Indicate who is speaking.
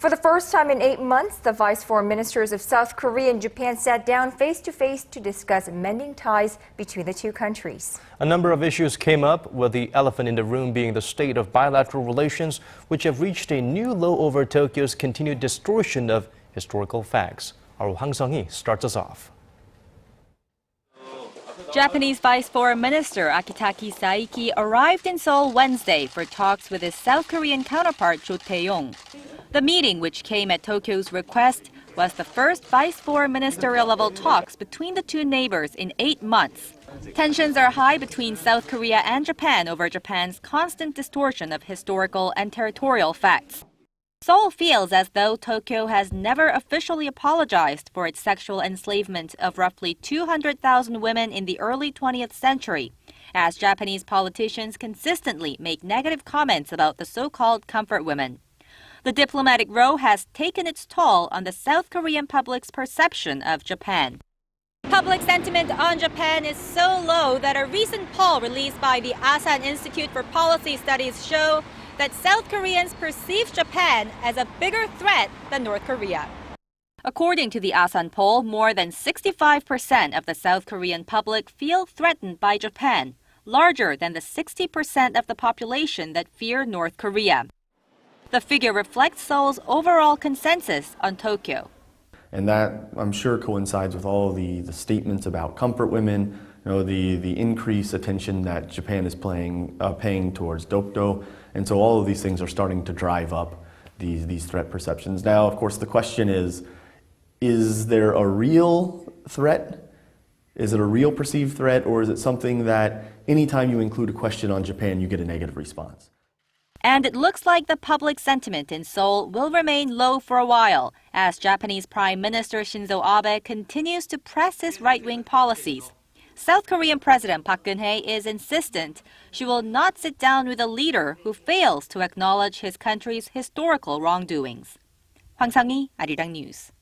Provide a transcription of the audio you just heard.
Speaker 1: For the first time in 8 months, the vice foreign ministers of South Korea and Japan sat down face-to-face to discuss mending ties between the two countries.
Speaker 2: A number of issues came up, with the elephant in the room being the state of bilateral relations, which have reached a new low over Tokyo's continued distortion of historical facts. Our Hwang Sung-hee starts us off.
Speaker 3: Japanese Vice Foreign Minister Akitaki Saiki arrived in Seoul Wednesday for talks with his South Korean counterpart Cho Tae-yong. The meeting, which came at Tokyo's request, was the first Vice Foreign ministerial-level talks between the two neighbors in 8 months. Tensions are high between South Korea and Japan over Japan's constant distortion of historical and territorial facts. Seoul feels as though Tokyo has never officially apologized for its sexual enslavement of roughly 200,000 women in the early 20th century, as Japanese politicians consistently make negative comments about the so-called comfort women. The diplomatic row has taken its toll on the South Korean public's perception of Japan. Public sentiment on Japan is so low that a recent poll released by the Asan Institute for Policy Studies show that South Koreans perceive Japan as a bigger threat than North Korea. According to the Asan poll, more than 65% of the South Korean public feel threatened by Japan, larger than the 60% of the population that fear North Korea. The figure reflects Seoul's overall consensus on Tokyo.
Speaker 4: And that, I'm sure, coincides with all the statements about comfort women, the increased attention that Japan is paying towards dokdo. And so all of these things are starting to drive up these threat perceptions. Now, of course, the question is there a real threat? Is it a real perceived threat, or is it something that anytime you include a question on Japan, you get a negative response?
Speaker 3: And it looks like the public sentiment in Seoul will remain low for a while, as Japanese Prime Minister Shinzo Abe continues to press his right-wing policies. South Korean President Park Geun-hye is insistent she will not sit down with a leader who fails to acknowledge his country's historical wrongdoings. Hwang Sung-hee, Arirang News.